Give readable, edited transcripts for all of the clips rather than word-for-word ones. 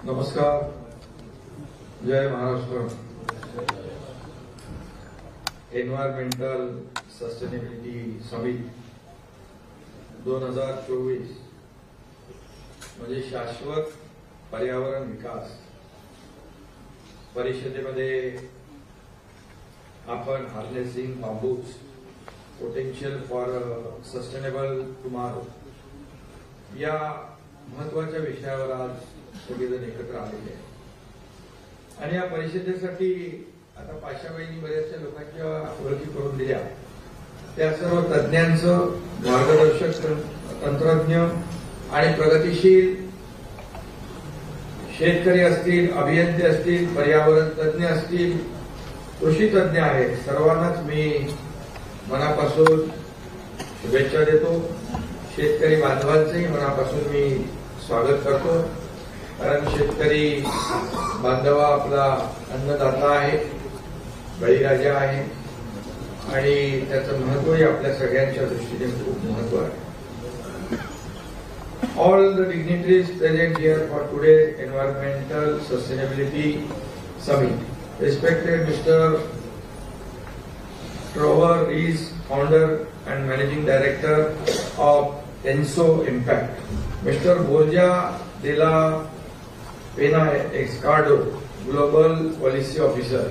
नमस्कार. जय Maharashtra. Environmental sustainability summit 2024 म्हणजे शाश्वत पर्यावरण विकास परिषदेमध्ये आपण harnessing bamboo's potential for sustainable tomorrow या महत्वाच्या विषयावर आज सगळेजण एकत्र आलेले आहेत. आणि या परिषदेसाठी आता पाशाबाईंनी बऱ्याचशा लोकांच्या ओळखी करून दिल्या. त्या सर्व तज्ज्ञांचं मार्गदर्शक तंत्रज्ञ आणि प्रगतिशील शेतकरी असतील, अभियंते असतील, पर्यावरण तज्ज्ञ असतील, कृषी तज्ज्ञ आहेत. सर्वांनाच मी मनापासून शुभेच्छा देतो. शेतकरी बांधवांचंही मनापासून मी स्वागत करतो. कारण शेतकरी बांधव आपला अन्नदाता आहे, बळीराजा आहे आणि त्याचं महत्वही आपल्या सगळ्यांच्या दृष्टीने खूप महत्व आहे. All the dignitaries present here for today's Environmental Sustainability Summit. Respected Mr. Trevor Rees, Founder and Managing Director of Enso Impact. Mr. Borja de la Pena Escardo, Global Policy Officer.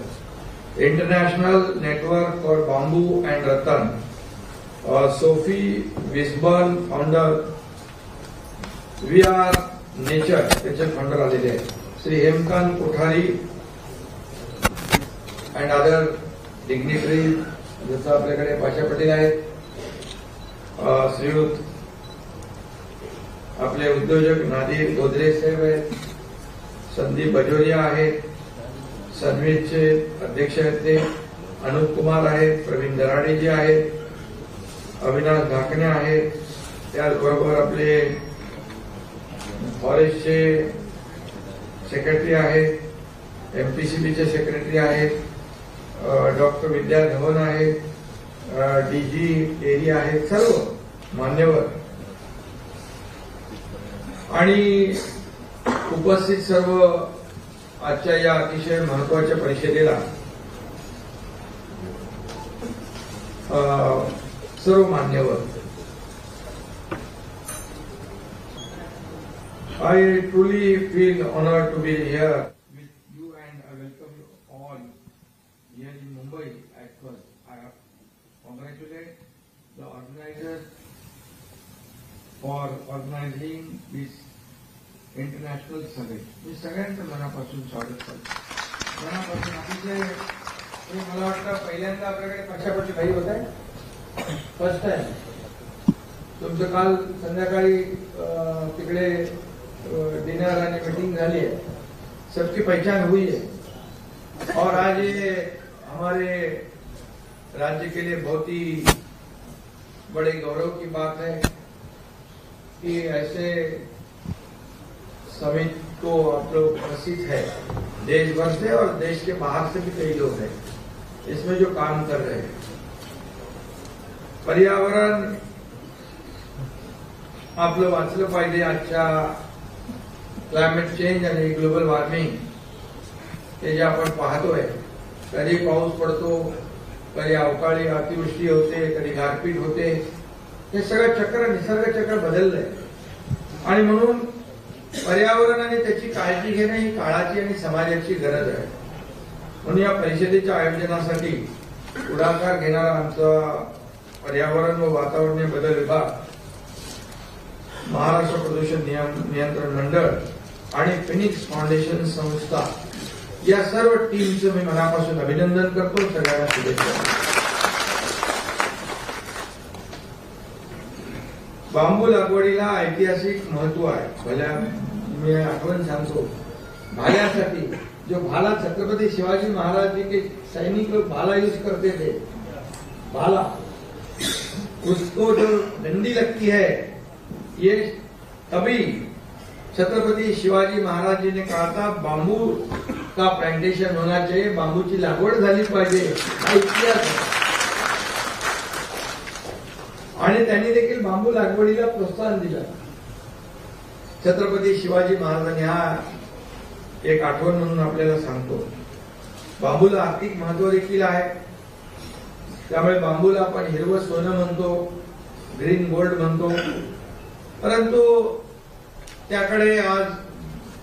International Network for Bamboo and Rattan. Sophie Wisborn, Founder. We are Nature, त्याचे founder आलेले आहेत. Shri Hemkant Kothari and other dignitary, जसं आपल्याकडे पाशा पटेल आहेत, श्रीयुत आपले उद्योजक नादिर गोदरे साहेब आहेत, संदीप बजोरिया आहेत, सनवीरचे अध्यक्ष आहेत ते, अनुप कुमार आहेत, प्रवीण दराडेजी आहेत, अविनाश धाकणे आहेत, त्याचबरोबर आपले फॉरेस्टचे सेक्रेटरी आहेत, एमपीसीबीचे सेक्रेटरी आहेत, डॉक्टर विद्या धवन आहेत, डीजी डेरी आहेत, सर्व मान्यवर आणि उपस्थित सर्व आजच्या या अतिशय महत्वाच्या परिषदेला सर्व मान्यवर. I truly feel honored to be here with you and I welcome you all here in Mumbai at first. I congratulate the organizers for organizing this international summit. मी सगळ्यांचं मनापासून स्वागत करतो. मनापासून अतिशय मला वाटतं पहिल्यांदा आपल्याकडे पाशापट्टी भाई होत आहे, फर्स्ट टाइम. तुमचं काल संध्याकाळी तिकडे डिनर आणि मीटिंग झाली है, सबकी पहचान हुई है और आज ये हमारे राज्य के लिए बहुत ही बड़े गौरव की बात है कि ऐसे समिट को आप लोग प्रसिद्ध है देश भर से और देश के बाहर से भी कई लोग हैं इसमें जो काम कर रहे हैं. पर्यावरण आपलं वाचलं पाहिजे. आजच्या क्लायमेट चेंज आणि ग्लोबल वॉर्मिंग हे जे आपण पाहतोय, कधी पाऊस पडतो, कधी अवकाळी अतिवृष्टी होते, कधी गारपीट होते, हे सगळं चक्र निसर्ग चक्र बदललंय. आणि म्हणून पर्यावरण आणि त्याची काळजी घेणं ही काळाची आणि समाजाची गरज आहे. म्हणून या परिषदेच्या आयोजनासाठी पुढाकार घेणारा आमचा पर्यावरण व वातावरणीय बदल विभाग, महाराष्ट्र प्रदूषण नियंत्रण मंडळ आणि फिनिक्स फाउंडेशन संस्था या सर्व टीमचं मी मनापासून अभिनंदन करतो. सगळ्यांना शुभेच्छा. बांबू लागवडीला ऐतिहासिक महत्व आहे. भल्या मी आठवण सांगतो, भाल्यासाठी जो भाला छत्रपति शिवाजी महाराज जी के सैनिक लोग भाला यूज करते थे, भाला, उसको जो डंडी लगती है, ये तभी छत्रपति शिवाजी महाराज जी ने कहा था बांबू का प्लांटेशन होना चाहिए, बांबूची लागवड झाली पाहिजे, हा इतिहास आहे. आणि त्यांनी देखील बांबू लागवडीला प्रोत्साहन दिलं. छत्रपती शिवाजी महाराजांनी हा एक आठवण म्हणून आपल्याला सांगतो. बांबूला आर्थिक महत्व देखील आहे. त्यामुळे बांबूला आपण हिरवं सोनं म्हणतो, ग्रीन गोल्ड म्हणतो. परंतु त्याकडे आज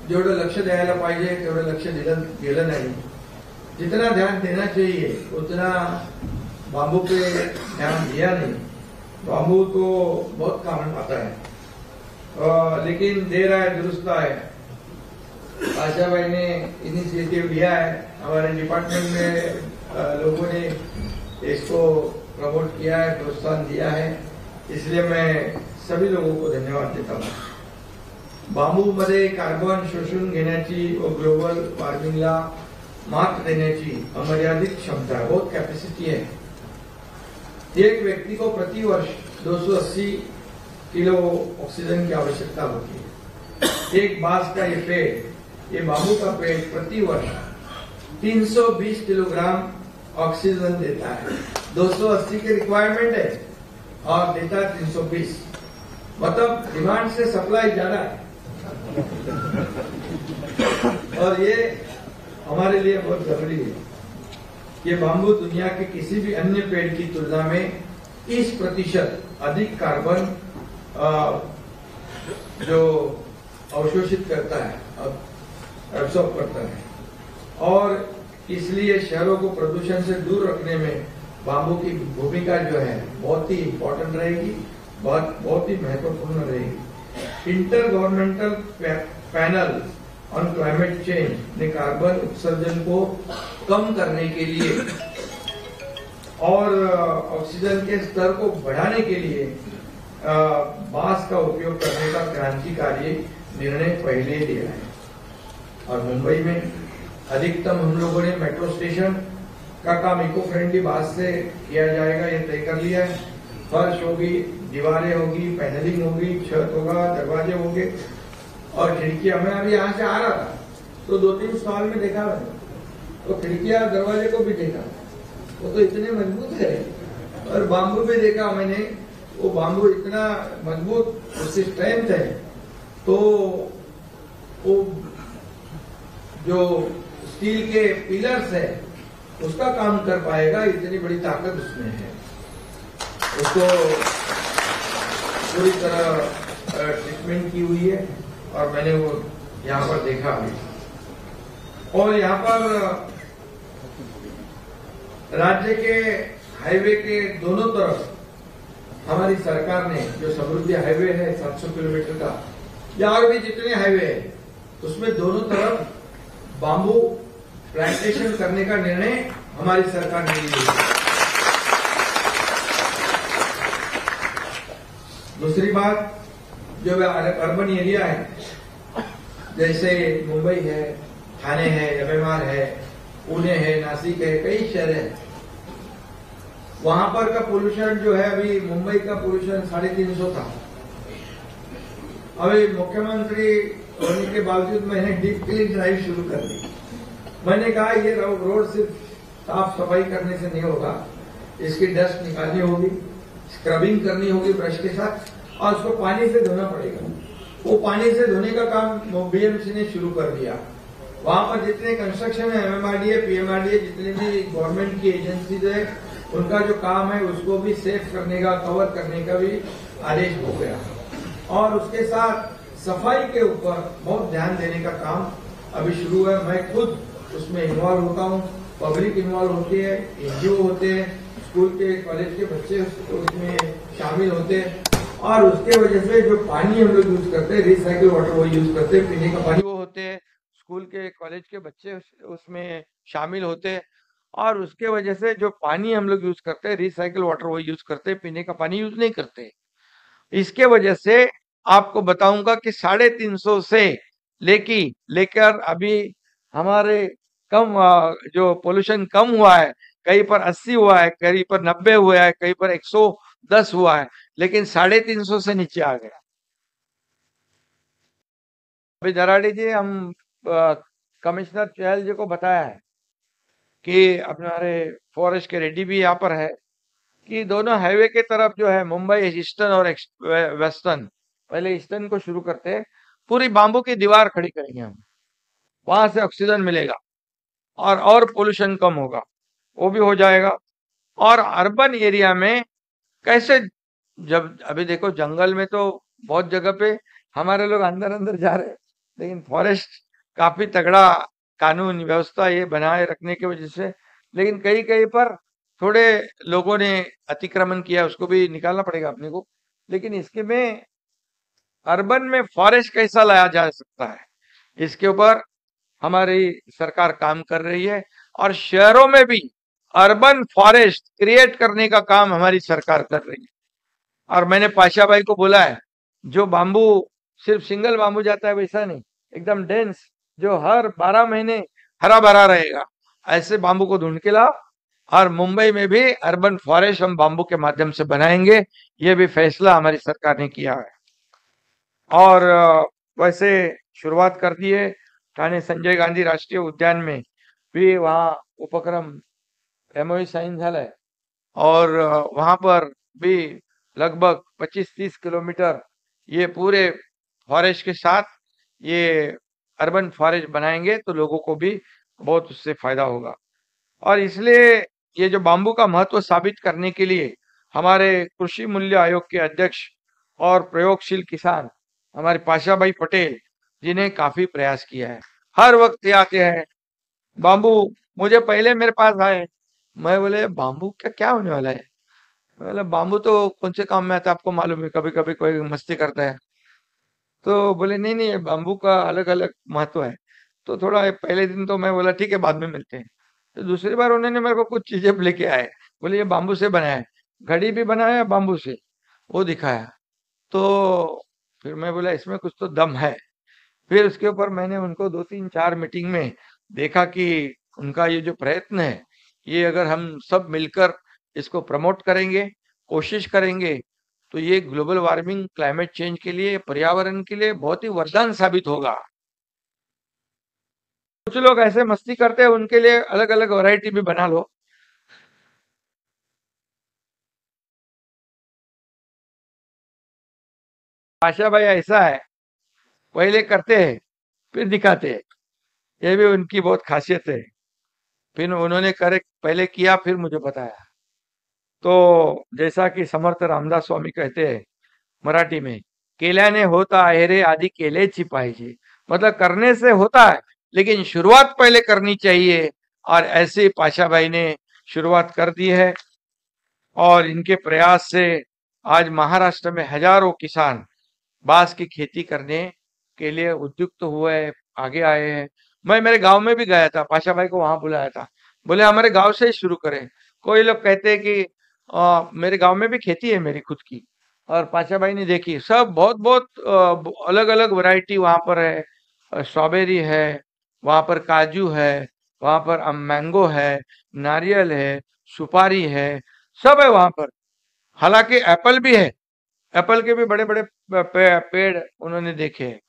जेवढं लक्ष द्यायला पाहिजे तेवढं लक्ष दिलं गेलं नहीं. जितना ध्यान देना चाहिए उतना बांबू पे ध्यान दिया नहीं. बांबू तो बहुत काम आता है, लेकिन देर आए दुरुस्त आए. आशा भाई ने इनिशिएटिव लिया है, हमारे डिपार्टमेंट में लोगों ने इसको प्रमोट किया है, प्रोत्साहन दिया है. इसलिए मैं सभी लोगों को धन्यवाद देता हूँ. बांबू मध्ये कार्बन शोषून घेण्याची व ग्लोबल वॉर्मिंगला मात देण्याची अमर्यादित क्षमता है, बहुत कैपेसिटी है. एक व्यक्ति को प्रति वर्ष 280 किलो ऑक्सीजन की आवश्यकता होती है. एक बांस का ये पेड़, ये बांबू का पेड़ प्रति वर्ष 320 किलोग्राम ऑक्सीजन देता है. 280 की रिक्वायरमेंट है और देता है 320. मतलब डिमांड से सप्लाई ज्यादा है. और ये हमारे लिए बहुत जरूरी है. ये बांबू दुनिया के किसी भी अन्य पेड़ की तुलना में 30% अधिक कार्बन जो अवशोषित करता है, एब्सॉर्ब करता है. और इसलिए शहरों को प्रदूषण से दूर रखने में बांबू की भूमिका जो है बहुत ही इम्पोर्टेंट रहेगी, बहुत ही महत्वपूर्ण रहेगी. Inter governmental panel on climate change ने कार्बन उत्सर्जन को कम करने के लिए और ऑक्सीजन के स्तर को बढ़ाने के लिए बांस का उपयोग करने का क्रांतिकारी निर्णय पहले लिया है. और मुंबई में अधिकतम हम लोगों ने मेट्रो स्टेशन का काम इको फ्रेंडली बांस से किया जाएगा, ये तय कर लिया है. फर्श होगी, दीवारें होगी, पैनलिंग होगी, छत होगा, दरवाजे होंगे और खिड़कियां. मैं अभी यहाँ से आ रहा था तो 2-3 स्टॉल में देखा मैंने, तो खिड़कियां दरवाजे को भी देखा, वो तो इतने मजबूत है. और बांबू भी देखा मैंने, वो बांबू इतना मजबूत, उसकी स्ट्रेंथ है. तो वो जो स्टील के पिलर्स है उसका काम कर पाएगा, इतनी बड़ी ताकत उसमें है. उसको पूरी तरह ट्रीटमेंट की हुई है और मैंने वो यहाँ पर देखा अभी. और यहाँ पर राज्य के हाईवे के दोनों तरफ हमारी सरकार ने जो समृद्धि हाईवे है 700 किलोमीटर का, या और भी जितने हाईवे है उसमें दोनों तरफ बांबू प्लांटेशन करने का निर्णय हमारी सरकार ने लिया है. दूसरी बात, जो अर्बन एरिया है जैसे मुंबई है, ठाणे है, एमएमआर है, पुणे है, नासिक है, कई शहर है, वहां पर का पोल्यूशन जो है, अभी मुंबई का पोल्यूशन 350 था. अभी मुख्यमंत्री होने के बावजूद मैंने डीप क्लीन ड्राइव शुरू कर दी. मैंने कहा ये रोड सिर्फ साफ सफाई करने से नहीं होगा, इसकी डस्ट निकालनी होगी, स्क्रबिंग करनी होगी ब्रश के साथ, और उसको पानी से धोना पड़ेगा. वो पानी से धोने का काम बीएमसी ने शुरू कर दिया. वहां पर जितने कंस्ट्रक्शन है, एमएमआरडीए, पीएमआरडीए, जितने भी गवर्नमेंट की एजेंसीज है, उनका जो काम है उसको भी सेफ करने का, कवर करने का भी आदेश हो गया. और उसके साथ सफाई के ऊपर बहुत ध्यान देने का काम अभी शुरू है. मैं खुद उसमें इन्वॉल्व होता हूँ, पब्लिक इन्वॉल्व होती है, एनजीओ होते हैं, स्कूल के कॉलेज के बच्चे उसमें शामिल होते हैं. और उसके वजह से जो पानी हम लोग यूज करते हैं, रिसाइकिल वाटर वो यूज करते हैं, पीने का पानी वो होते हैं, स्कूल के कॉलेज के बच्चे उसमें शामिल होते हैं. और उसके वजह से जो पानी हम लोग यूज करते हैं, रिसाइकिल वाटर वो यूज करते हैं, पीने का पानी यूज नहीं करते. इसके वजह से आपको बताऊंगा कि 350 से लेकर अभी हमारे कम जो पोल्यूशन कम हुआ है, कहीं पर 80 हुआ है, कहीं पर 90 हुआ है, कहीं पर 110 हुआ है, लेकिन 350 से नीचे आ गया. अभी दराड़ी जी, हम कमिश्नर चहल जी को बताया है कि हमारे फॉरेस्ट के रेड्डी भी यहाँ पर है कि दोनों हाईवे के तरफ जो है, मुंबई ईस्टर्न और वेस्टर्न, पहले ईस्टर्न को शुरू करते हैं, पूरी बांबू की दीवार खड़ी करेंगे हम. वहां से ऑक्सीजन मिलेगा और पोल्यूशन कम होगा, वो भी हो जाएगा। और अर्बन एरिया में कैसे, जब अभी देखो जंगल में तो बहुत जगह पे हमारे लोग अंदर अंदर जा रहे हैं, लेकिन फॉरेस्ट काफी तगड़ा कानून व्यवस्था ये बनाए रखने की वजह से, लेकिन कई कई पर थोड़े लोगों ने अतिक्रमण किया, उसको भी निकालना पड़ेगा अपने को। लेकिन इसके में अर्बन में फॉरेस्ट कैसा लाया जा सकता है, इसके ऊपर हमारी सरकार काम कर रही है। और शहरों में भी अर्बन फॉरेस्ट क्रिएट करने का काम हमारी सरकार कर रही है। और मैंने पाशा भाई को बोला है, जो बांबू सिर्फ सिंगल बांबू जाता है वैसा नहीं, एकदम डेंस, जो हर 12 महीने हरा भरा रहेगा, ऐसे बांबू को ढूंढ के लाओ। और मुंबई में भी अर्बन फॉरेस्ट हम बांबू के माध्यम से बनाएंगे, ये भी फैसला हमारी सरकार ने किया है। और वैसे शुरुआत कर दी है ठाणे संजय गांधी राष्ट्रीय उद्यान में भी, वहाँ उपक्रम एमओयू साइन झालाय। और वहां पर भी लगभग 25-30 किलोमीटर ये पूरे फॉरेस्ट के साथ ये अर्बन फॉरेस्ट बनाएंगे, तो लोगों को भी बहुत उससे फायदा होगा। और इसलिए ये जो बांबू का महत्व साबित करने के लिए हमारे कृषि मूल्य आयोग के अध्यक्ष और प्रयोगशील किसान हमारे पाशा भाई पटेल जी ने काफी प्रयास किया है। हर वक्त ये आते हैं बांबू, मुझे पहले मेरे पास आए, मैं बोले बांबू क्या क्या होने वाला है, मैं बोला बांबू तो कौन से काम में आता है आपको मालूम है, कभी कभी कोई मस्ती करता है। तो बोले नहीं नहीं, ये बांबू का अलग अलग महत्व है। तो थोड़ा पहले दिन तो मैं बोला ठीक है बाद में मिलते हैं। तो दूसरी बार उन्होंने मेरे को कुछ चीजें लेके आए, बोले ये बांबू से बनाया है, घड़ी भी बनाया बांबू से, वो दिखाया। तो फिर मैं बोला इसमें कुछ तो दम है। फिर उसके ऊपर मैंने उनको 2-3-4 मीटिंग में देखा कि उनका ये जो प्रयत्न है, ये अगर हम सब मिलकर इसको प्रमोट करेंगे, कोशिश करेंगे, तो ये ग्लोबल वार्मिंग, क्लाइमेट चेंज के लिए, पर्यावरण के लिए बहुत ही वरदान साबित होगा। कुछ लोग ऐसे मस्ती करते हैं, उनके लिए अलग अलग वैरायटी भी बना लो। आशा भाई ऐसा है, पहले करते हैं फिर दिखाते हैं, ये भी उनकी बहुत खासियत है। फिर उन्होंने करे, पहले किया फिर मुझे बताया। तो जैसा कि समर्थ रामदास स्वामी कहते हैं मराठी में, केल्याने होता आहे रे आधी केलेची पाहिजे। मतलब करने से होता है, लेकिन शुरुआत पहले करनी चाहिए। और ऐसे पाशा भाई ने शुरुआत कर दी है, और इनके प्रयास से आज महाराष्ट्र में हजारों किसान बांस की खेती करने के लिए उद्युक्त हुए, आगे आए हैं। मैं मेरे गांव में भी गया था, पाशा भाई को वहां बुलाया था, बोले हमारे गांव से ही शुरू करें। कोई लोग कहते हैं कि मेरे गांव में भी खेती है मेरी खुद की, और पाशा भाई ने देखी सब बहुत बहुत अलग अलग वैरायटी वहां पर है। स्ट्रॉबेरी है, वहां पर काजू है, वहां पर मैंगो है, नारियल है, सुपारी है, सब है वहां पर। हालांकि एप्पल भी है, एप्पल के भी बड़े बड़े पेड़ उन्होंने देखे हैं।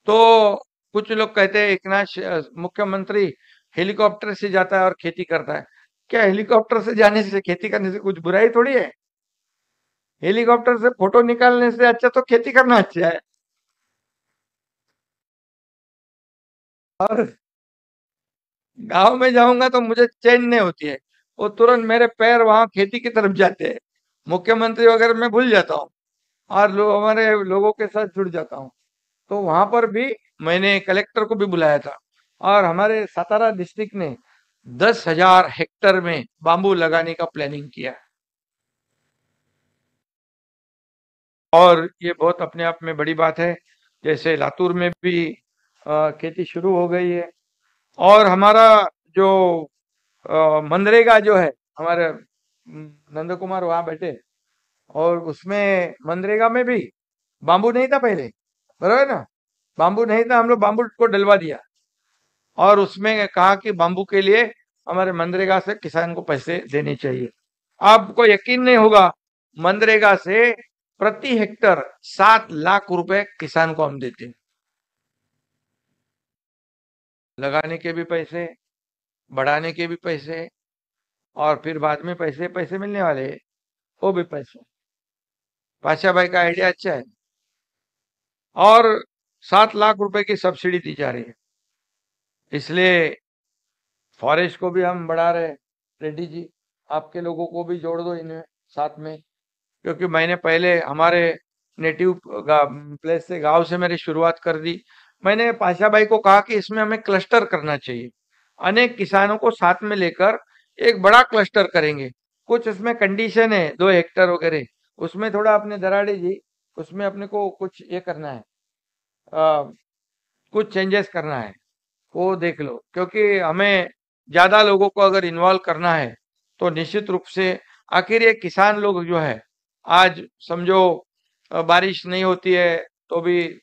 तो कुछ लोग कहते हैं एक नाथ मुख्यमंत्री हेलीकॉप्टर से जाता है और खेती करता है। क्या हेलीकॉप्टर से जाने से, खेती करने से कुछ बुराई थोड़ी है? हेलीकॉप्टर से फोटो निकालने से अच्छा तो खेती करना अच्छा है। और गांव में जाऊंगा तो मुझे चैन नहीं होती है, वो तुरंत मेरे पैर वहां खेती की तरफ जाते हैं। मुख्यमंत्री वगैरह मैं भूल जाता हूँ, और हमारे लोगों के साथ जुड़ जाता हूँ। तो वहां पर भी मैंने कलेक्टर को भी बुलाया था, और हमारे सातारा डिस्ट्रिक्ट ने 10,000 हेक्टर में बांबू लगाने का प्लानिंग किया है। और ये बहुत अपने आप में बड़ी बात है। जैसे लातूर में भी खेती शुरू हो गई है। और हमारा जो मनरेगा जो है, हमारे नंद कुमार वहां बैठे, और उसमें मनरेगा में भी बांबू नहीं था पहले, बराबर है ना, बांबू नहीं था, हम लोग बांबू को डलवा दिया। और उसमें कहा कि बांबू के लिए हमारे मनरेगा से किसान को पैसे देने चाहिए। आपको यकीन नहीं होगा, मनरेगा से प्रति हेक्टर 7 लाख रुपए किसान को हम देते हैं, लगाने के भी पैसे, बढ़ाने के भी पैसे, और फिर बाद में पैसे पैसे मिलने वाले हैं, वो भी पैसे। पाशा भाई का आइडिया अच्छा है। और 7 लाख रुपए की सब्सिडी दी जा रही है। इसलिए फॉरेस्ट को भी हम बढ़ा रहे हैं। रेड्डी जी, आपके लोगों को भी जोड़ दो इन्हें साथ में, क्योंकि मैंने पहले हमारे नेटिव प्लेस से, गांव से मेरी शुरुआत कर दी। मैंने पाशा भाई को कहा कि इसमें हमें क्लस्टर करना चाहिए, अनेक किसानों को साथ में लेकर एक बड़ा क्लस्टर करेंगे। कुछ उसमें कंडीशन है, 2 हेक्टर वगैरह, उसमें थोड़ा अपने दराड़े जी, उसमें अपने को कुछ ये करना है, अ, कुछ चेंजेस करना है, वो देख लो, क्योंकि हमें ज्यादा लोगों को अगर इन्वॉल्व करना है तो निश्चित रूप से, आखिर ये किसान लोग जो है, आज समझो बारिश नहीं होती है तो भी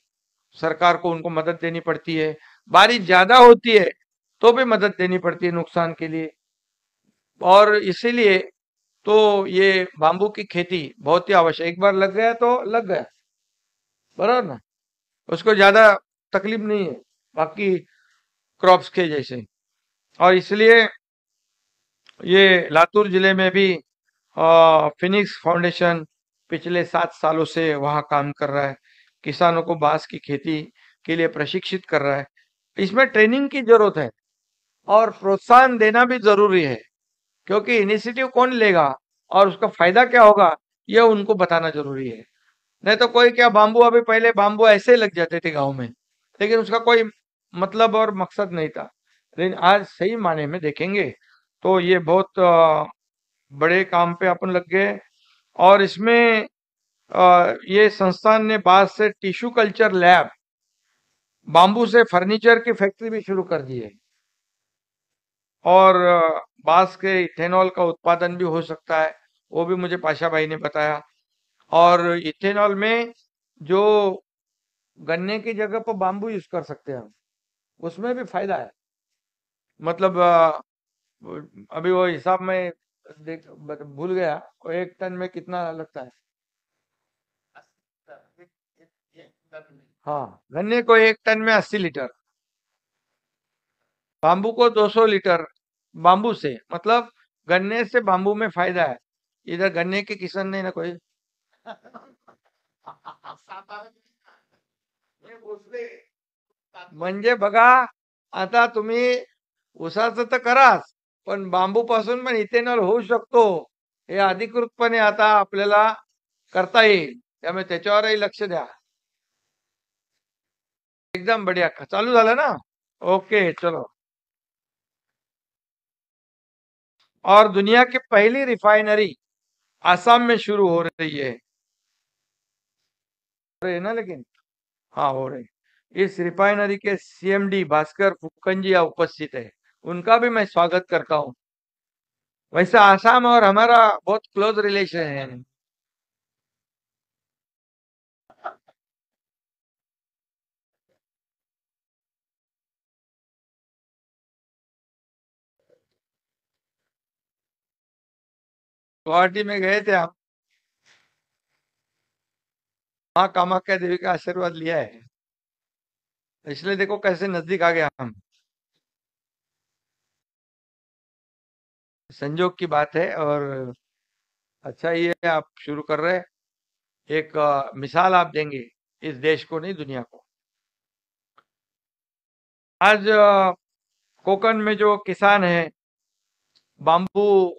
सरकार को उनको मदद देनी पड़ती है, बारिश ज्यादा होती है तो भी मदद देनी पड़ती है नुकसान के लिए। और इसीलिए तो ये बाम्बू की खेती बहुत ही आवश्यक, एक बार लग गया तो लग गया, बराबर ना, उसको ज्यादा तकलीफ नहीं है बाकी क्रॉप्स के जैसे। और इसलिए ये लातूर जिले में भी फिनिक्स फाउंडेशन पिछले 7 सालों से वहाँ काम कर रहा है, किसानों को बांस की खेती के लिए प्रशिक्षित कर रहा है। इसमें ट्रेनिंग की जरूरत है और प्रोत्साहन देना भी जरूरी है, क्योंकि इनिशिएटिव कौन लेगा और उसका फायदा क्या होगा, यह उनको बताना जरूरी है। नहीं तो कोई क्या, बाम्बू अभी, पहले बाम्बू ऐसे ही लग जाते थे गांव में, लेकिन उसका कोई मतलब और मकसद नहीं था। लेकिन आज सही माने में देखेंगे तो ये बहुत बड़े काम पे अपन लग गए। और इसमें ये संस्थान ने बांस से टिश्यू कल्चर लैब, बाम्बू से फर्नीचर की फैक्ट्री भी शुरू कर दी है। और बांस के इथेनॉल का उत्पादन भी हो सकता है, वो भी मुझे पाशा भाई ने बताया। और इथेनॉल में जो गन्ने की जगह पर बाम्बू यूज कर सकते हैं हम, उसमें भी फायदा है। मतलब अभी वो हिसाब में देख भूल गया, वो 1 टन में कितना लगता है। हाँ, गन्ने को 1 टन में 80 लीटर, बाम्बू को 200 लीटर। बाम्बू से मतलब गन्ने से बाम्बू में फायदा है। इधर गन्ने के किसान नहीं ना कोई। म्हणजे बघा, आता तुम्ही उसाचं तर कराच, पण बांबू पासून पण इथेनॉल होऊ शकतो, हे अधिकृतपणे आता आपल्याला करता येईल, त्यामुळे त्याच्यावरही लक्ष द्या। एकदम बढ़िया, चालू झालं ना? ओके, चलो। और दुनिया की पहली रिफाइनरी आसाम में शुरू हो रही है। हो रही है ना, लेकिन हाँ, हो रही। इस रिफाइनरी के सीएमडी भास्कर फुकनजिया उपस्थित है, उनका भी मैं स्वागत करता हूँ। वैसे आसाम और हमारा बहुत क्लोज रिलेशन है। गुवाहाटी में गए थे हम, वहाँ कामाख्या देवी का आशीर्वाद लिया है, इसलिए देखो कैसे नजदीक आ गया हम। संजोग की बात है। और अच्छा ये आप शुरू कर रहे हैं, एक मिसाल आप देंगे इस देश को नहीं, दुनिया को। आज कोकन में जो किसान है, बांबू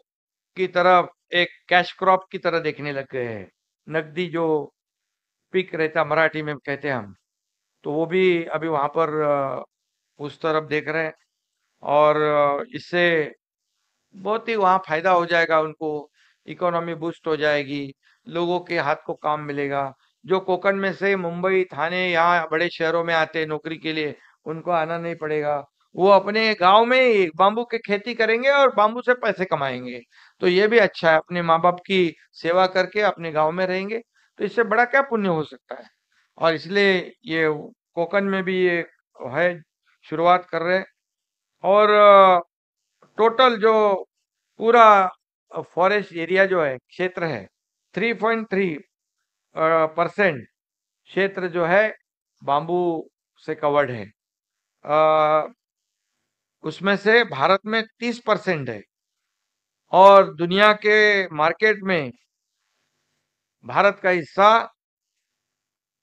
की तरफ एक कैश क्रॉप की तरह देखने लग गए हैं। नकदी जो पिक रहता मराठी में कहते हैं हम, तो वो भी अभी वहां पर उस तरफ देख रहे हैं। और इससे बहुत ही वहाँ फायदा हो जाएगा उनको, इकोनॉमी बूस्ट हो जाएगी, लोगों के हाथ को काम मिलेगा। जो कोकण में से मुंबई, थाने, यहाँ बड़े शहरों में आते हैं नौकरी के लिए, उनको आना नहीं पड़ेगा। वो अपने गांव में ही बाम्बू की खेती करेंगे और बाम्बू से पैसे कमाएंगे। तो ये भी अच्छा है, अपने माँ बाप की सेवा करके अपने गांव में रहेंगे, तो इससे बड़ा क्या पुण्य हो सकता है। और इसलिए ये कोकण में भी ये है, शुरुआत कर रहे हैं। और टोटल जो पूरा फॉरेस्ट एरिया जो है, क्षेत्र है, 3.3% क्षेत्र जो है बांबू से कवर्ड है। अ, उसमें से भारत में 30% है। और दुनिया के मार्केट में भारत का हिस्सा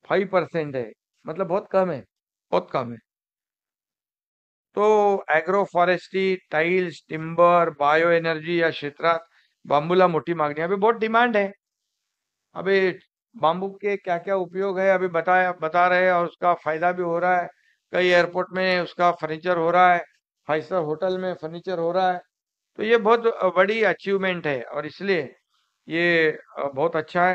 5% है, मतलब बहुत कम है, बहुत कम है। तो agro forestry, tiles, timber, bio energy या क्षेत्रात बांबूला मोठी मागणी है। अभी बहुत डिमांड है। अभी बाम्बू के क्या क्या उपयोग है अभी बता रहे हैं, और उसका फायदा भी हो रहा है। कई एयरपोर्ट में उसका फर्नीचर हो रहा है, 5 स्टार होटल में फर्नीचर हो रहा है। तो ये बहुत बड़ी अचीवमेंट है, और इसलिए ये बहुत अच्छा है।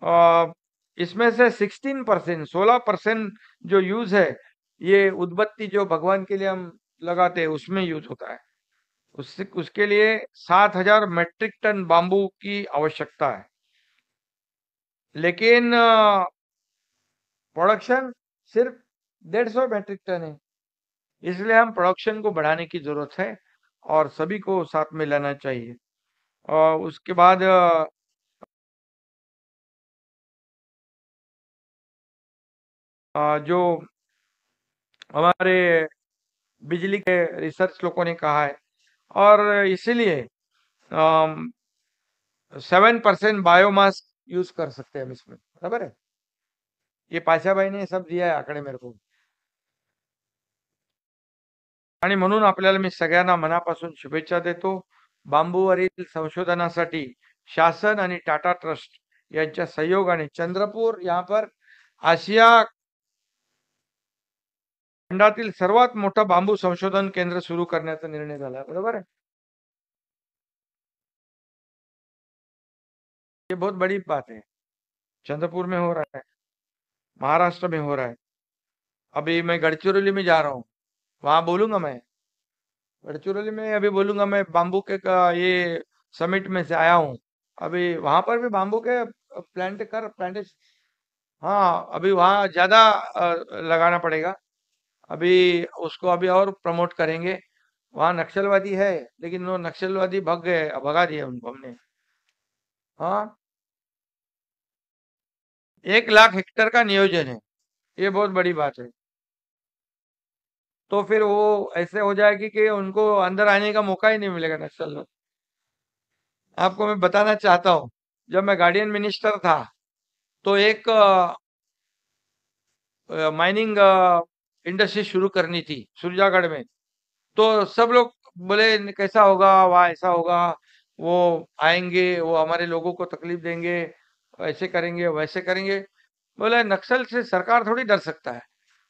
अ, इसमें से 16% जो यूज है, ये उदबत्ती जो भगवान के लिए हम लगाते हैं उसमें यूज होता है। उसके लिए 7,000 मीट्रिक टन बाम्बू की आवश्यकता है। लेकिन प्रोडक्शन सिर्फ 150 मीट्रिक टन है। इसलिए हम प्रोडक्शन को बढ़ाने की जरूरत है, और सभी को साथ में लेना चाहिए। और उसके बाद जो हमारे बिजली के रिसर्च लोगों ने कहा है, और इसीलिए 7% बायोमास यूज कर सकते हैं हम इसमें, बराबर है। ये पाशा भाई ने सब दिया है आंकड़े मेरे को। आणि म्हणून आपल्याला मी सगळ्यांना मनापासून शुभेच्छा देतो। बांबूवरील संशोधनासाठी शासन आणि टाटा ट्रस्ट यांच्या सहयोगाने चंद्रपूर यहाँ पर आशिया खंडातील सर्वात मोठं बांबू संशोधन केंद्र सुरू करण्याचा निर्णय झाला, बरोबर है। ये बहुत बड़ी बात है। चंद्रपुर में हो रहा है, महाराष्ट्र में हो रहा है। अभी मैं गढ़चिरौली में जा रहा हूँ, वहां बोलूंगा मैं। गढ़चिरौली में अभी बोलूंगा मैं, बाम्बू के का ये समिट में से आया हूँ। अभी वहां पर भी बाम्बू के प्लांटेशन। हाँ, अभी वहाँ ज्यादा लगाना पड़ेगा। अभी उसको अभी और प्रमोट करेंगे। वहाँ नक्सलवादी है, लेकिन वो नक्सलवादी भग गए, भगा दिए उनको हमने। हाँ, 1 लाख हेक्टेयर का नियोजन है। ये बहुत बड़ी बात है। तो फिर वो ऐसे हो जाएगी कि उनको अंदर आने का मौका ही नहीं मिलेगा नक्सल लोग। आपको मैं बताना चाहता हूँ, जब मैं गार्डियन मिनिस्टर था, तो एक माइनिंग इंडस्ट्री शुरू करनी थी सुरजागढ़ में। तो सब लोग बोले कैसा होगा, वहाँ ऐसा होगा, वो आएंगे, वो हमारे लोगों को तकलीफ देंगे, ऐसे करेंगे वैसे करेंगे। बोले नक्सल से सरकार थोड़ी डर सकता है।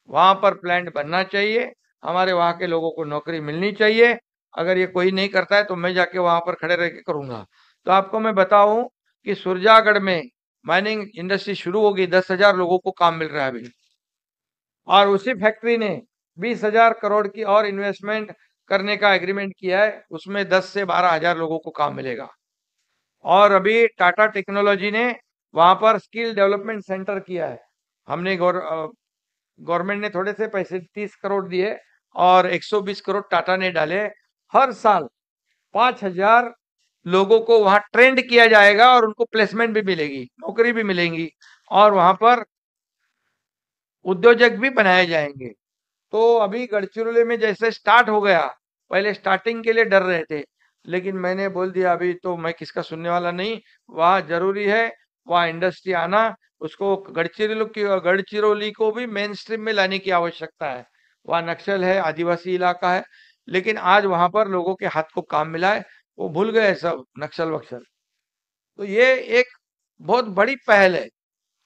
वहां पर प्लांट बनना चाहिए, हमारे वहां के लोगों को नौकरी मिलनी चाहिए। अगर ये कोई नहीं करता है तो मैं जाके वहां पर खड़े रह के करूंगा। तो आपको मैं बताऊं कि सुरजागढ़ में माइनिंग इंडस्ट्री शुरू होगी, 10,000 लोगों को काम मिल रहा है अभी। और उसी फैक्ट्री ने 20,000 करोड़ की और इन्वेस्टमेंट करने का एग्रीमेंट किया है, उसमें 10 से 12 हजार लोगों को काम मिलेगा। और अभी टाटा टेक्नोलॉजी ने वहां पर स्किल डेवलपमेंट सेंटर किया है। हमने गवर्नमेंट ने थोड़े से पैसे 30 करोड़ दिए, और 120 करोड़ टाटा ने डाले। हर साल 5,000 लोगों को वहां ट्रेंड किया जाएगा, और उनको प्लेसमेंट भी मिलेगी, नौकरी भी मिलेंगी, और वहां पर उद्योजक भी बनाए जाएंगे। तो अभी गढ़चिरौली में जैसे स्टार्ट हो गया, पहले स्टार्टिंग के लिए डर रहे थे, लेकिन मैंने बोल दिया अभी तो मैं किसका सुनने वाला नहीं। वहाँ जरूरी है, वहाँ इंडस्ट्री आना। उसको गढ़चिरौली को भी मेन स्ट्रीम में लाने की आवश्यकता है। वहाँ नक्सल है, आदिवासी इलाका है, लेकिन आज वहां पर लोगों के हाथ को काम मिला है। वो भूल गए सब नक्सल वक्सल। तो ये एक बहुत बड़ी पहल है।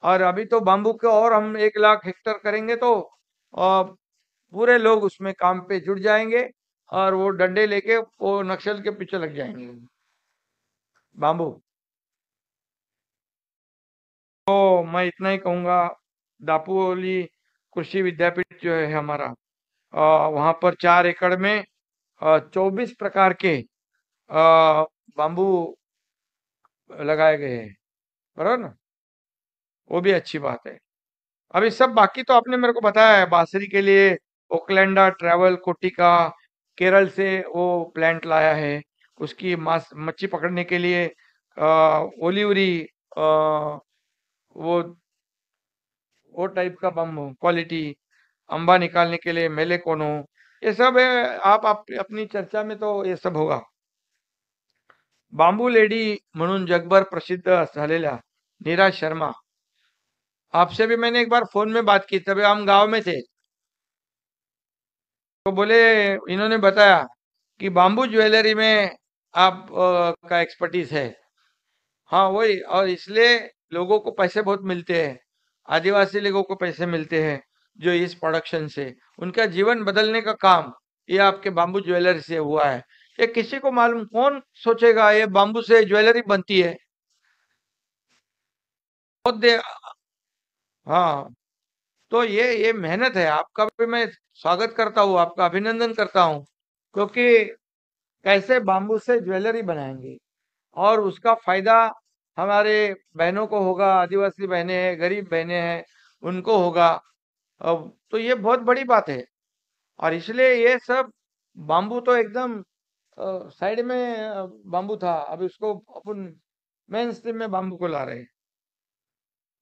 और अभी तो बाम्बू के और हम 1 लाख हेक्टेयर करेंगे, तो पूरे लोग उसमें काम पे जुट जाएंगे, और वो डंडे लेके वो नक्सल के पीछे लग जाएंगे। बाम्बू। तो मैं इतना ही कहूंगा। दापोली कृषि विद्यापीठ जो है हमारा, वहां पर 4 एकड़ में 24 प्रकार के बाम्बू लगाए गए हैं, बराबर ना। वो भी अच्छी बात है। अभी सब बाकी तो आपने मेरे को बताया है। बांसुरी के लिए ओकलैंडा ट्रैवल कोटिका केरल से वो प्लांट लाया है। उसकी मास मच्छी पकड़ने के लिए ओलिवरी, वो वो टाइप का बम क्वालिटी, अंबा निकालने के लिए मेलेकोनो, ये सब है। आप अपनी चर्चा में तो ये सब होगा। बांबू लेडी म्हणून जगभर प्रसिद्ध झालेल्या नीरा शर्मा, आपसे भी मैंने एक बार फोन में बात की, तभी हम गांव में थे। तो बोले, इन्होंने बताया कि बाम्बू ज्वेलरी में आप का एक्सपर्टीज है। हाँ वही, और इसलिए लोगों को पैसे बहुत मिलते हैं, आदिवासी लोगों को पैसे मिलते हैं जो इस प्रोडक्शन से उनका जीवन बदलने का काम ये आपके बाम्बू ज्वेलरी से हुआ है। ये किसी को मालूम, कौन सोचेगा ये बाम्बू से ज्वेलरी बनती है। बहुत दे हाँ, तो ये मेहनत है आपका भी मैं स्वागत करता हूँ, आपका अभिनंदन करता हूँ, क्योंकि कैसे बाम्बू से ज्वेलरी बनाएंगे और उसका फायदा हमारे बहनों को होगा, आदिवासी बहनें हैं, गरीब बहनें हैं, उनको होगा। अब तो ये बहुत बड़ी बात है, और इसलिए ये सब बाम्बू तो एकदम साइड में बाम्बू था, अभी उसको अपन मेन स्ट्रीम में बाम्बू को ला रहे हैं।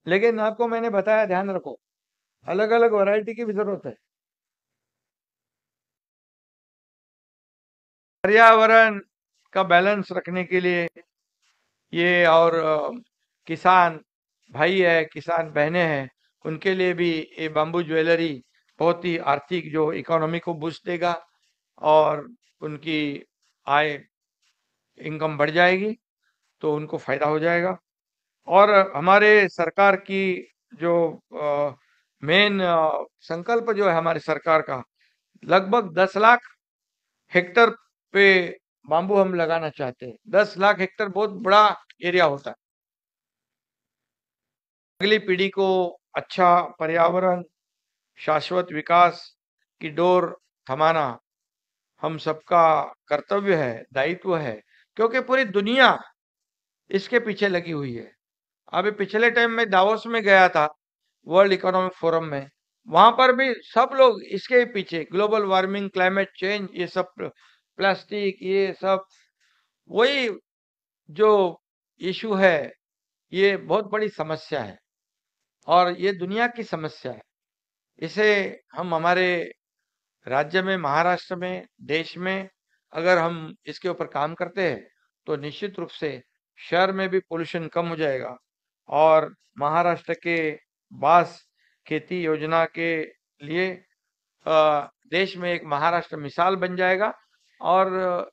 लेकिन आपको मैंने बताया, ध्यान रखो, अलग अलग वैरायटी की भी जरूरत है। पर्यावरण का बैलेंस रखने के लिए ये, और किसान भाई है, किसान बहनें हैं, उनके लिए भी ये बाम्बू ज्वेलरी बहुत ही आर्थिक, जो इकोनॉमी को बूस्ट देगा, और उनकी आय, इनकम बढ़ जाएगी, तो उनको फायदा हो जाएगा। और हमारे सरकार की जो मेन संकल्प जो है हमारी सरकार का, लगभग 10 लाख हेक्टर पे बाम्बू हम लगाना चाहते हैं। 10 लाख हेक्टर बहुत बड़ा एरिया होता है। अगली पीढ़ी को अच्छा पर्यावरण, शाश्वत विकास की डोर थमाना हम सबका कर्तव्य है, दायित्व है, क्योंकि पूरी दुनिया इसके पीछे लगी हुई है। अभी पिछले टाइम में दावोस में गया था, वर्ल्ड इकोनॉमिक फोरम में, वहां पर भी सब लोग इसके ही पीछे, ग्लोबल वार्मिंग, क्लाइमेट चेंज, ये सब, प्लास्टिक, ये सब, वही जो इशू है, ये बहुत बड़ी समस्या है, और ये दुनिया की समस्या है। इसे हम हमारे राज्य में, महाराष्ट्र में, देश में अगर हम इसके ऊपर काम करते हैं, तो निश्चित रूप से शहर में भी पोल्यूशन कम हो जाएगा, और महाराष्ट्र के बांस खेती योजना के लिए देश में एक महाराष्ट्र मिसाल बन जाएगा। और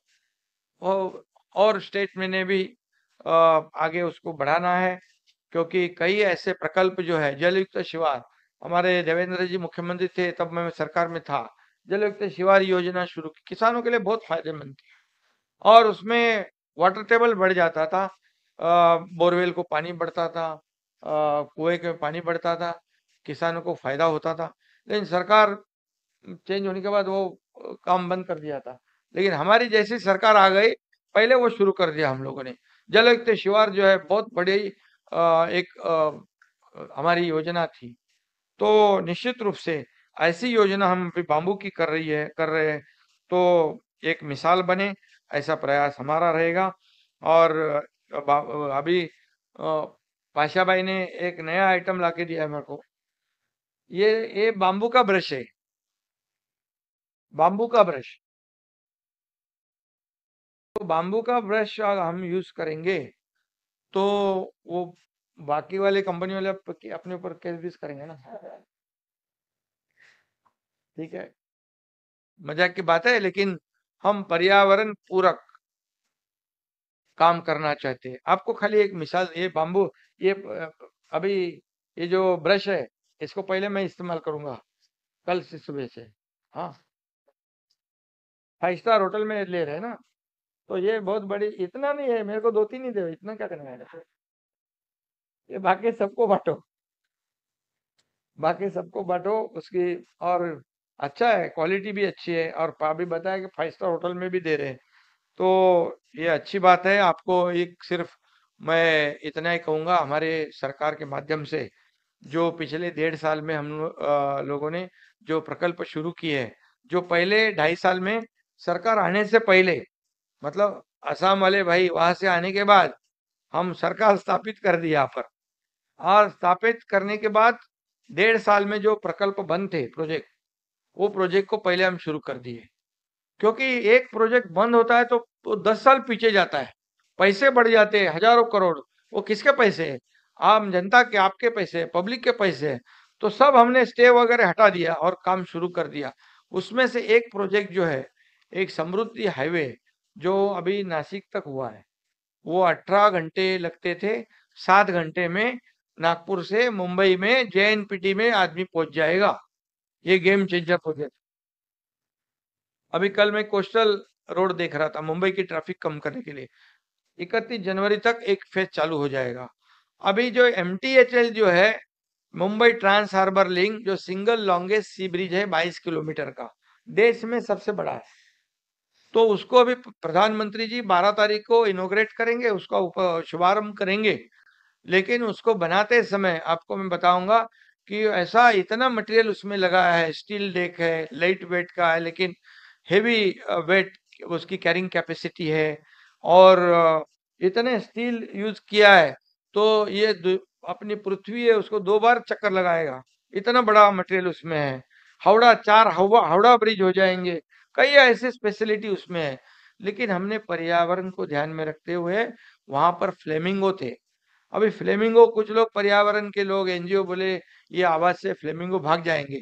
और स्टेट में ने भी आगे उसको बढ़ाना है, क्योंकि कई ऐसे प्रकल्प जो है, जलयुक्त शिवार, हमारे देवेंद्र जी मुख्यमंत्री थे तब मैं सरकार में था, जलयुक्त शिवार योजना शुरू की, किसानों के लिए बहुत फायदेमंद थी, और उसमें वाटर टेबल बढ़ जाता था, बोरवेल को पानी बढ़ता था, कुएं के पानी बढ़ता था, किसानों को फायदा होता था। लेकिन सरकार चेंज होने के बाद वो काम बंद कर दिया था। लेकिन हमारी जैसी सरकार आ गई, पहले वो शुरू कर दिया हम लोगों ने। जलयुक्त शिवार जो है बहुत बड़ी एक हमारी योजना थी। तो निश्चित रूप से ऐसी योजना हम अभी बाम्बू की कर रहे हैं, तो एक मिसाल बने, ऐसा प्रयास हमारा रहेगा। और अभी पाशा भाई ने एक नया आइटम लाके दिया है मेरे को, ये बाम्बू का ब्रश है, बाम्बू का ब्रश। तो बाम्बू का ब्रश हम यूज करेंगे, तो वो बाकी वाले कंपनी वाले अपने ऊपर केस बीस करेंगे ना। ठीक है, मजाक की बात है, लेकिन हम पर्यावरण पूरक काम करना चाहते हैं। आपको खाली एक मिसाल, ये बाम्बू, ये अभी ये जो ब्रश है, इसको पहले मैं इस्तेमाल करूंगा कल से सुबह से। हाँ, 5 स्टार होटल में ले रहे हैं ना, तो ये बहुत बड़ी, इतना नहीं है, मेरे को 2-3 ही दे, इतना क्या करना है, ये बाकी सबको बांटो, बाकी सबको बांटो उसकी। और अच्छा है, क्वालिटी भी अच्छी है, और अभी बताया कि 5 स्टार होटल में भी दे रहे हैं, तो ये अच्छी बात है। आपको एक सिर्फ मैं इतना ही कहूंगा, हमारे सरकार के माध्यम से जो पिछले 1.5 साल में हम लोगों ने जो प्रकल्प शुरू किए हैं, जो पहले 2.5 साल में सरकार आने से पहले, मतलब असम वाले भाई वहां से आने के बाद हम सरकार स्थापित कर दी यहाँ पर, और स्थापित करने के बाद 1.5 साल में जो प्रकल्प बंद थे, प्रोजेक्ट, वो प्रोजेक्ट को पहले हम शुरू कर दिए। क्योंकि एक प्रोजेक्ट बंद होता है तो वो 10 साल पीछे जाता है, पैसे बढ़ जाते हैं हजारों करोड़, वो किसके पैसे हैं, आम जनता के, आपके पैसे हैं, पब्लिक के पैसे हैं। तो सब हमने स्टे वगैरह हटा दिया और काम शुरू कर दिया। उसमें से एक प्रोजेक्ट जो है, एक समृद्धि हाईवे जो अभी नासिक तक हुआ है, वो 18 घंटे लगते थे, 7 घंटे में नागपुर से मुंबई में जेएनपीटी में आदमी पहुंच जाएगा। ये गेम चेंजर प्रोजेक्ट। अभी कल मैं कोस्टल रोड देख रहा था मुंबई की ट्रैफिक कम करने के लिए, 31 जनवरी तक एक फेज चालू हो जाएगा। अभी जो MTHL जो है, मुंबई ट्रांस हार्बर लिंक, जो सिंगल लॉन्गेस्ट सी ब्रिज है 22 किलोमीटर का, देश में सबसे बड़ा है। तो उसको अभी प्रधानमंत्री जी 12 तारीख को इनोग्रेट करेंगे, उसका शुभारंभ करेंगे। लेकिन उसको बनाते समय आपको मैं बताऊंगा कि ऐसा इतना मटेरियल उसमें लगा है, स्टील डेक है, लाइट वेट का है, लेकिन हेवी वेट उसकी कैरिंग कैपेसिटी है, और इतने स्टील यूज किया है, तो ये अपनी पृथ्वी है उसको 2 बार चक्कर लगाएगा, इतना बड़ा मटेरियल उसमें है। हावड़ा ब्रिज हो जाएंगे, कई ऐसे स्पेशलिटी उसमें है। लेकिन हमने पर्यावरण को ध्यान में रखते हुए वहां पर फ्लेमिंगो थे। अभी फ्लेमिंगो, कुछ लोग पर्यावरण के लोग एनजीओ बोले ये आवाज से फ्लेमिंगो भाग जाएंगे,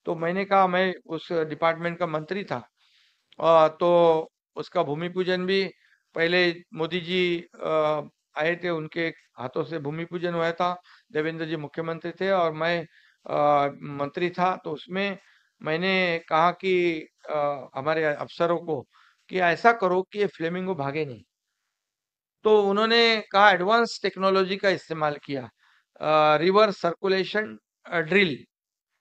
तो मैंने कहा, मैं उस डिपार्टमेंट का मंत्री था, तो उसका भूमि पूजन भी पहले मोदी जी आए थे, उनके हाथों से भूमि पूजन हुआ था। देवेंद्र जी मुख्यमंत्री थे और मैं मंत्री था, तो उसमें मैंने कहा कि हमारे अफसरों को कि ऐसा करो कि ये फ्लेमिंगो भागे नहीं। तो उन्होंने कहा एडवांस टेक्नोलॉजी का इस्तेमाल किया, रिवर्स सर्कुलेशन ड्रिल,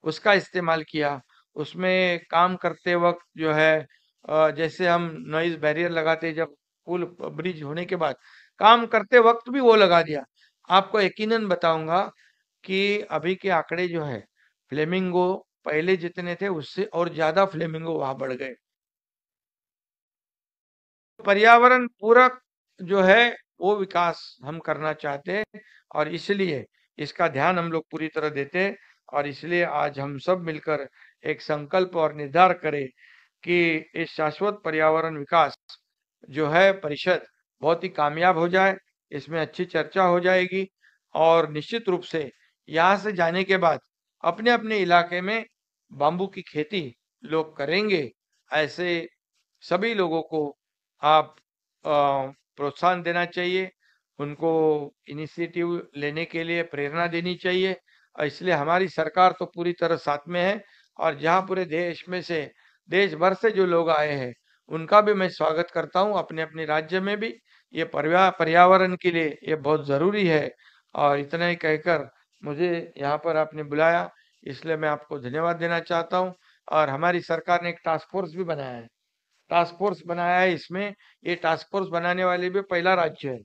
उसका इस्तेमाल किया। उसमें काम करते वक्त जो है, जैसे हम नॉइज बैरियर लगाते जब पुल ब्रिज होने के बाद, काम करते वक्त भी वो लगा दिया। आपको यकीनन बताऊंगा कि अभी के आंकड़े जो है, फ्लेमिंगो पहले जितने थे उससे और ज्यादा फ्लेमिंगो वहां बढ़ गए। पर्यावरण पूरक जो है वो विकास हम करना चाहते हैं, और इसलिए इसका ध्यान हम लोग पूरी तरह देते हैं। और इसलिए आज हम सब मिलकर एक संकल्प और निर्धार करें कि इस शाश्वत पर्यावरण विकास जो है परिषद बहुत ही कामयाब हो जाए, इसमें अच्छी चर्चा हो जाएगी, और निश्चित रूप से यहाँ से जाने के बाद अपने अपने इलाके में बाम्बू की खेती लोग करेंगे। ऐसे सभी लोगों को आप प्रोत्साहन देना चाहिए, उनको इनिशिएटिव लेने के लिए प्रेरणा देनी चाहिए। और इसलिए हमारी सरकार तो पूरी तरह साथ में है, और जहाँ पूरे देश में से, देश भर से जो लोग आए हैं उनका भी मैं स्वागत करता हूँ, अपने अपने राज्य में भी। ये पर्यावरण के लिए ये बहुत जरूरी है। और इतना ही कहकर मुझे यहाँ पर आपने बुलाया, इसलिए मैं आपको धन्यवाद देना चाहता हूँ। और हमारी सरकार ने एक टास्क फोर्स भी बनाया है, इसमें ये टास्क फोर्स बनाने वाले भी पहला राज्य है।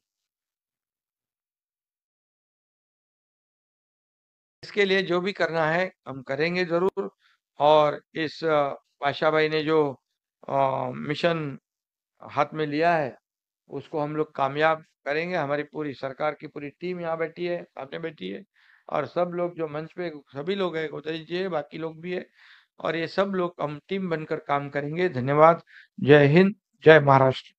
इसके लिए जो भी करना है हम करेंगे जरूर। और इस पाशा भाई ने जो मिशन हाथ में लिया है उसको हम लोग कामयाब करेंगे। हमारी पूरी सरकार की पूरी टीम यहाँ बैठी है, सामने बैठी है, और सब लोग जो मंच पे सभी लोग हैं, उदय जी है, बाकी लोग भी है, और ये सब लोग हम टीम बनकर काम करेंगे। धन्यवाद। जय हिंद, जय महाराष्ट्र।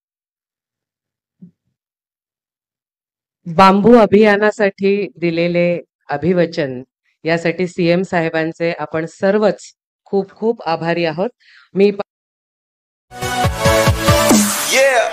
बांबू अभियानासाठी दिलेले अभिवचन यासाठी सीएम साहेबांचे आपण सर्वच खूप खूप आभारी आहोत। मी Yeah.